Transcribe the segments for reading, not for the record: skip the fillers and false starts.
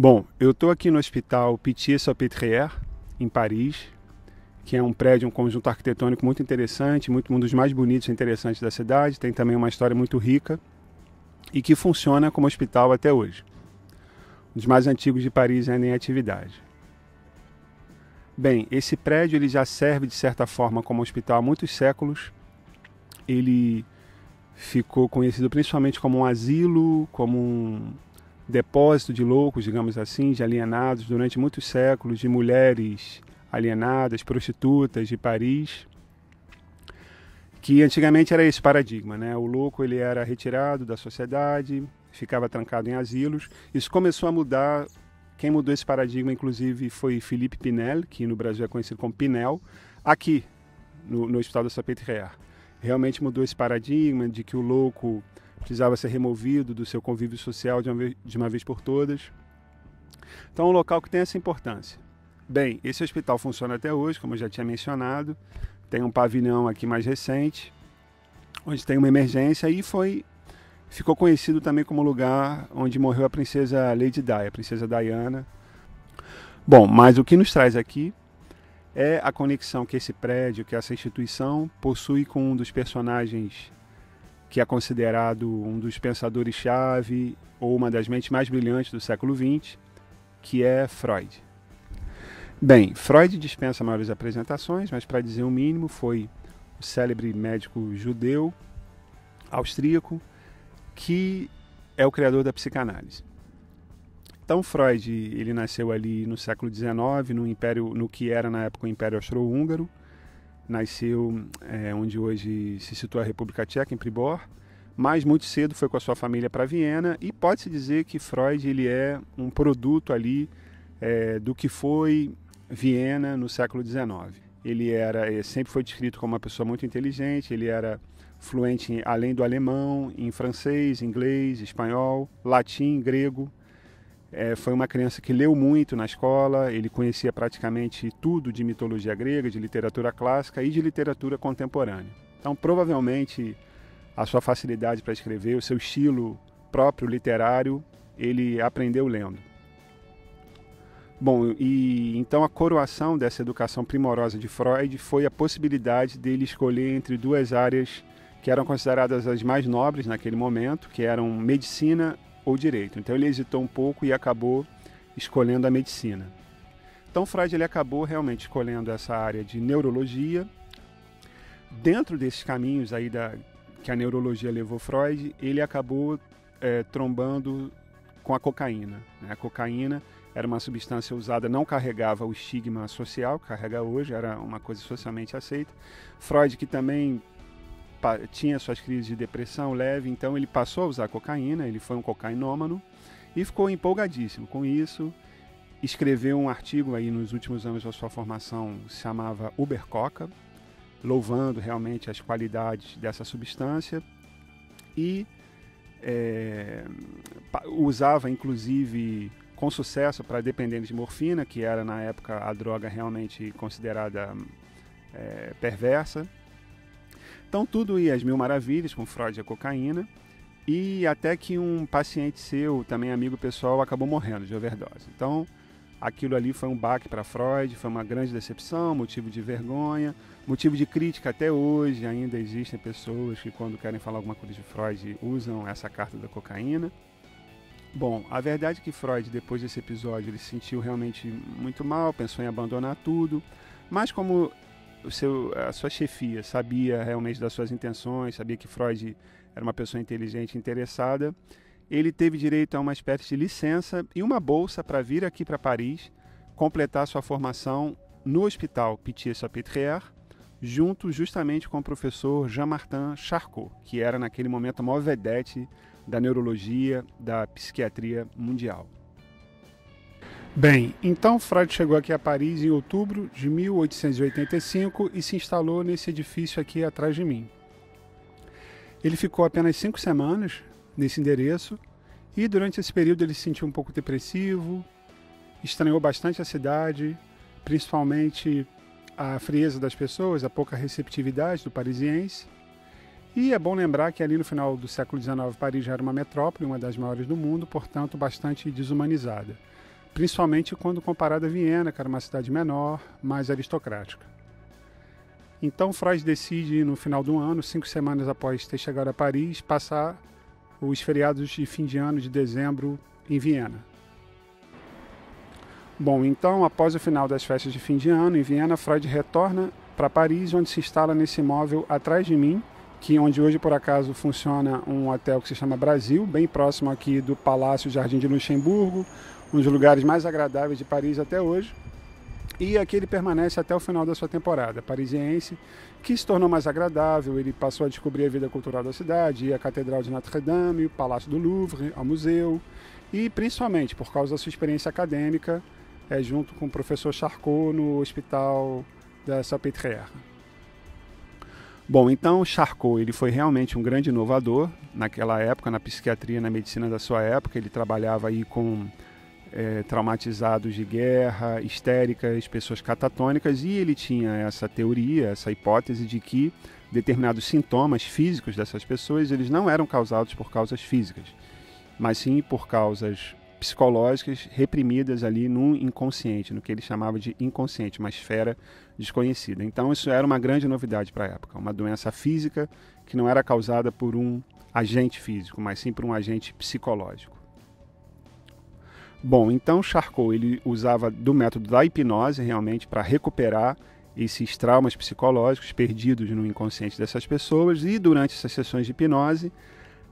Bom, eu estou aqui no Hospital Pitié-Salpêtrière, em Paris, que é um prédio, um conjunto arquitetônico muito interessante, um dos mais bonitos e interessantes da cidade. Tem também uma história muito rica e que funciona como hospital até hoje. Um dos mais antigos de Paris ainda em atividade. Bem, esse prédio ele já serve de certa forma como hospital há muitos séculos. Ele ficou conhecido principalmente como um asilo, como um depósito de loucos, digamos assim, de alienados durante muitos séculos, de mulheres alienadas, prostitutas de Paris, que antigamente era esse paradigma, né? O louco ele era retirado da sociedade, ficava trancado em asilos. Isso começou a mudar. Quem mudou esse paradigma, inclusive, foi Philippe Pinel, que no Brasil é conhecido como Pinel, aqui no Hospital da Salpêtrière. Realmente mudou esse paradigma de que o louco precisava ser removido do seu convívio social de uma vez por todas. Então é um local que tem essa importância. Bem, esse hospital funciona até hoje, como eu já tinha mencionado. Tem um pavilhão aqui mais recente, onde tem uma emergência e ficou conhecido também como lugar onde morreu a princesa Lady Di, a princesa Diana. Bom, mas o que nos traz aqui é a conexão que esse prédio, que essa instituição possui com um dos personagens que é considerado um dos pensadores-chave ou uma das mentes mais brilhantes do século XX, que é Freud. Bem, Freud dispensa maiores apresentações, mas para dizer o mínimo, foi o célebre médico judeu, austríaco, que é o criador da psicanálise. Então Freud ele nasceu ali no século XIX, no que era na época o Império Austro-Húngaro. Nasceu onde hoje se situa a República Tcheca, em Pribor, mas muito cedo foi com a sua família para Viena, e pode-se dizer que Freud ele é um produto ali do que foi Viena no século XIX. Ele sempre foi descrito como uma pessoa muito inteligente, ele era fluente, além do alemão, em francês, inglês, espanhol, latim, grego. Foi uma criança que leu muito na escola, ele conhecia praticamente tudo de mitologia grega, de literatura clássica e de literatura contemporânea. Então, provavelmente, a sua facilidade para escrever, o seu estilo próprio literário, ele aprendeu lendo. Bom, e então a coroação dessa educação primorosa de Freud foi a possibilidade dele escolher entre duas áreas que eram consideradas as mais nobres naquele momento, que eram medicina ou direito. Então ele hesitou um pouco e acabou escolhendo a medicina. Então Freud ele acabou realmente escolhendo essa área de neurologia. Dentro desses caminhos aí que a neurologia levou Freud, ele acabou trombando com a cocaína. A cocaína era uma substância usada, não carregava o estigma social que carrega hoje, era uma coisa socialmente aceita. Freud, que também tinha suas crises de depressão leve, então ele passou a usar cocaína, ele foi um cocainômano e ficou empolgadíssimo com isso. Escreveu um artigo aí nos últimos anos da sua formação, se chamava Ubercoca, louvando realmente as qualidades dessa substância e usava inclusive com sucesso para dependentes de morfina, que era na época a droga realmente considerada perversa. Então tudo ia às mil maravilhas com Freud e a cocaína, e até que um paciente seu, também amigo pessoal, acabou morrendo de overdose. Então aquilo ali foi um baque para Freud, foi uma grande decepção, motivo de vergonha, motivo de crítica até hoje. Ainda existem pessoas que quando querem falar alguma coisa de Freud usam essa carta da cocaína. Bom, a verdade é que Freud, depois desse episódio, ele se sentiu realmente muito mal, pensou em abandonar tudo, mas como a sua chefia sabia realmente das suas intenções, sabia que Freud era uma pessoa inteligente e interessada, ele teve direito a uma espécie de licença e uma bolsa para vir aqui para Paris, completar sua formação no Hospital Pitié-Salpêtrière, junto justamente com o professor Jean-Martin Charcot, que era naquele momento a maior vedete da neurologia, da psiquiatria mundial. Bem, então Freud chegou aqui a Paris em outubro de 1885 e se instalou nesse edifício aqui atrás de mim. Ele ficou apenas 5 semanas nesse endereço e durante esse período ele se sentiu um pouco depressivo, estranhou bastante a cidade, principalmente a frieza das pessoas, a pouca receptividade do parisiense. E é bom lembrar que ali no final do século XIX Paris já era uma metrópole, uma das maiores do mundo, portanto bastante desumanizada. principalmente quando comparado a Viena, que era uma cidade menor, mais aristocrática. Então Freud decide, no final do ano, 5 semanas após ter chegado a Paris, passar os feriados de fim de ano de dezembro em Viena. Bom, então, após o final das festas de fim de ano em Viena, Freud retorna para Paris, onde se instala nesse imóvel atrás de mim, onde hoje, por acaso, funciona um hotel que se chama Brasil, bem próximo aqui do Palácio Jardim de Luxemburgo, um dos lugares mais agradáveis de Paris até hoje. E aqui ele permanece até o final da sua temporada parisiense, que se tornou mais agradável. Ele passou a descobrir a vida cultural da cidade, a Catedral de Notre-Dame, o Palácio do Louvre, ao museu, e principalmente por causa da sua experiência acadêmica, junto com o professor Charcot no Hospital da Salpêtrière. Bom, então Charcot ele foi realmente um grande inovador naquela época, na psiquiatria, na medicina da sua época. Ele trabalhava aí com traumatizados de guerra, histéricas, pessoas catatônicas, e ele tinha essa teoria, essa hipótese de que determinados sintomas físicos dessas pessoas eles não eram causados por causas físicas, mas sim por causas psicológicas reprimidas ali no inconsciente, no que ele chamava de inconsciente, uma esfera desconhecida. Então isso era uma grande novidade para a época, uma doença física que não era causada por um agente físico, mas sim por um agente psicológico. Bom, então Charcot ele usava do método da hipnose realmente para recuperar esses traumas psicológicos perdidos no inconsciente dessas pessoas, e durante essas sessões de hipnose,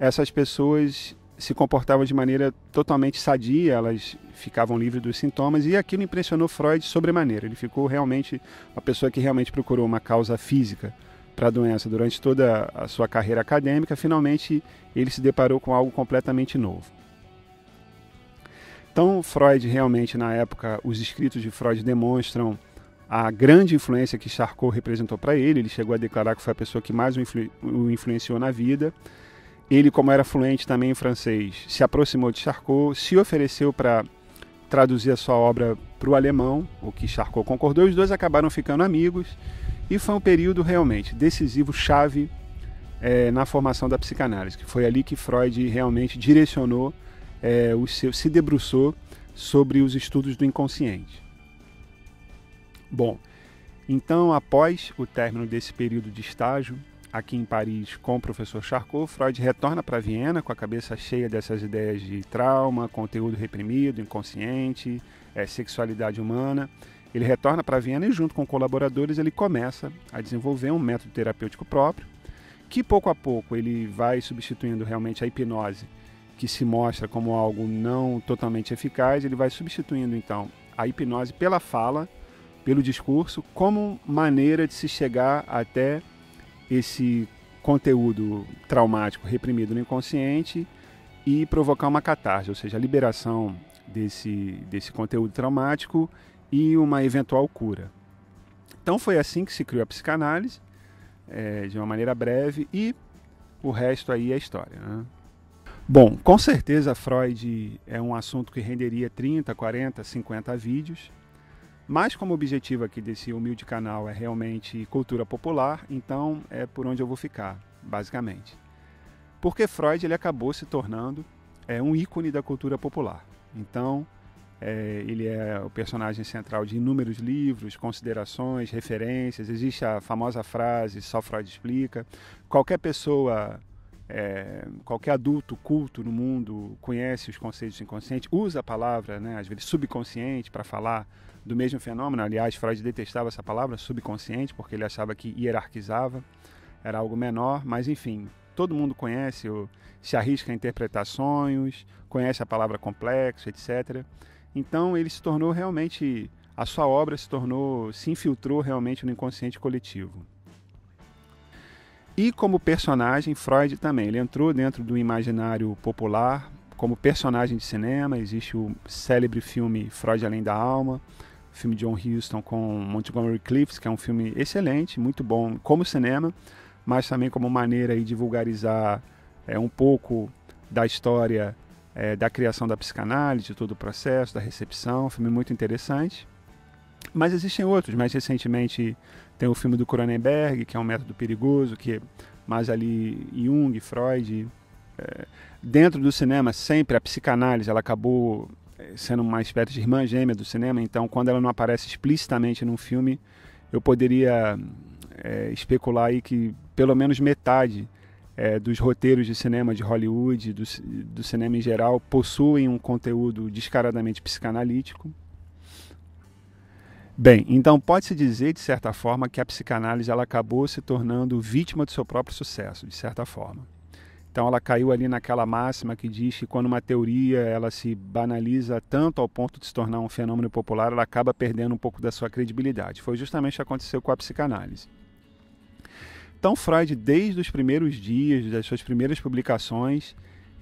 essas pessoas se comportavam de maneira totalmente sadia, elas ficavam livres dos sintomas, e aquilo impressionou Freud sobremaneira. Ele ficou realmente uma pessoa que realmente procurou uma causa física para a doença durante toda a sua carreira acadêmica. Finalmente ele se deparou com algo completamente novo. Então Freud realmente, na época, os escritos de Freud demonstram a grande influência que Charcot representou para ele. Ele chegou a declarar que foi a pessoa que mais o influenciou na vida. Ele, como era fluente também em francês, se aproximou de Charcot, se ofereceu para traduzir a sua obra para o alemão, o que Charcot concordou, e os dois acabaram ficando amigos, e foi um período realmente decisivo, chave na formação da psicanálise, que foi ali que Freud realmente direcionou, se debruçou sobre os estudos do inconsciente. Bom, então após o término desse período de estágio, aqui em Paris com o professor Charcot, Freud retorna para Viena com a cabeça cheia dessas ideias de trauma, conteúdo reprimido, inconsciente, sexualidade humana. Ele retorna para Viena e, junto com colaboradores, ele começa a desenvolver um método terapêutico próprio, que pouco a pouco ele vai substituindo realmente a hipnose, que se mostra como algo não totalmente eficaz. Ele vai substituindo então a hipnose pela fala, pelo discurso, como maneira de se chegar até esse conteúdo traumático reprimido no inconsciente e provocar uma catarse, ou seja, a liberação desse conteúdo traumático e uma eventual cura. Então foi assim que se criou a psicanálise, de uma maneira breve, e o resto aí é história, né? Bom, com certeza Freud é um assunto que renderia 30, 40, 50 vídeos, mas como o objetivo aqui desse humilde canal é realmente cultura popular, então é por onde eu vou ficar, basicamente. Porque Freud ele acabou se tornando um ícone da cultura popular. Então, ele é o personagem central de inúmeros livros, considerações, referências. Existe a famosa frase, só Freud explica. Qualquer pessoa, qualquer adulto culto no mundo conhece os conceitos do inconsciente, usa a palavra, às vezes subconsciente, para falar do mesmo fenômeno. Aliás, Freud detestava essa palavra, subconsciente, porque ele achava que hierarquizava, era algo menor, mas enfim, todo mundo conhece, se arrisca a interpretar sonhos, conhece a palavra complexo, etc. Então ele se tornou realmente, a sua obra se infiltrou realmente no inconsciente coletivo. E como personagem, Freud também, ele entrou dentro do imaginário popular, como personagem de cinema. Existe o célebre filme Freud Além da Alma, filme de John Huston com Montgomery Clift, que é um filme excelente, muito bom como cinema, mas também como maneira de vulgarizar um pouco da história da criação da psicanálise, de todo o processo, da recepção. Um filme muito interessante. Mas existem outros. Mais recentemente tem o filme do Cronenberg, que é um método perigoso, que é mais ali Jung, Freud. Dentro do cinema, sempre a psicanálise ela acabou sendo uma espécie de irmã gêmea do cinema, então quando ela não aparece explicitamente num filme, eu poderia especular aí que pelo menos metade dos roteiros de cinema de Hollywood, do cinema em geral, possuem um conteúdo descaradamente psicanalítico. Bem, então pode-se dizer, de certa forma, que a psicanálise ela acabou se tornando vítima do seu próprio sucesso, de certa forma. Então ela caiu ali naquela máxima que diz que quando uma teoria ela se banaliza tanto ao ponto de se tornar um fenômeno popular, ela acaba perdendo um pouco da sua credibilidade. Foi justamente o que aconteceu com a psicanálise. Então Freud, desde os primeiros dias, das suas primeiras publicações,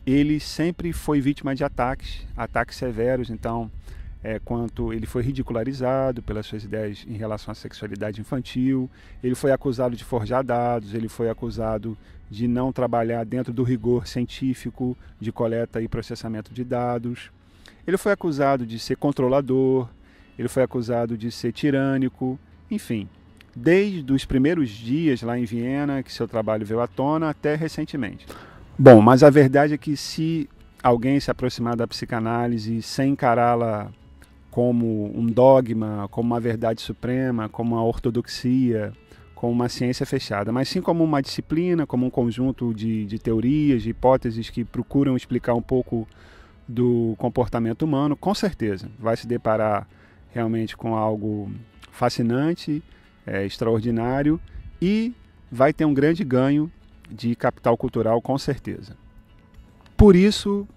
ele sempre foi vítima de ataques severos. Então, quanto ele foi ridicularizado pelas suas ideias em relação à sexualidade infantil, ele foi acusado de forjar dados, ele foi acusado de não trabalhar dentro do rigor científico de coleta e processamento de dados, ele foi acusado de ser controlador, ele foi acusado de ser tirânico, enfim, desde os primeiros dias lá em Viena, que seu trabalho veio à tona, até recentemente. Bom, mas a verdade é que se alguém se aproximar da psicanálise sem encará-la como um dogma, como uma verdade suprema, como uma ortodoxia, como uma ciência fechada, mas sim como uma disciplina, como um conjunto de teorias, de hipóteses que procuram explicar um pouco do comportamento humano, com certeza vai se deparar realmente com algo fascinante, extraordinário, e vai ter um grande ganho de capital cultural, com certeza. Por isso,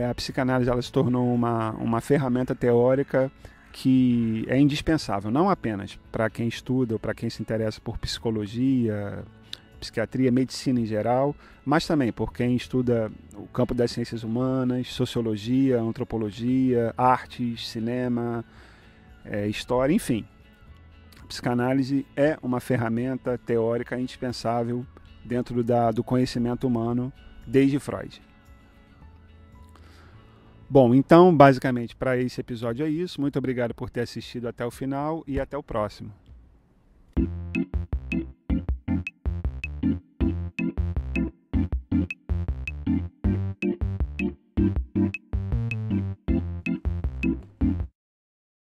a psicanálise ela se tornou uma ferramenta teórica que é indispensável, não apenas para quem estuda ou para quem se interessa por psicologia, psiquiatria, medicina em geral, mas também por quem estuda o campo das ciências humanas, sociologia, antropologia, artes, cinema, história, enfim. A psicanálise é uma ferramenta teórica indispensável dentro do conhecimento humano desde Freud. Bom, então, basicamente, para esse episódio é isso. Muito obrigado por ter assistido até o final e até o próximo.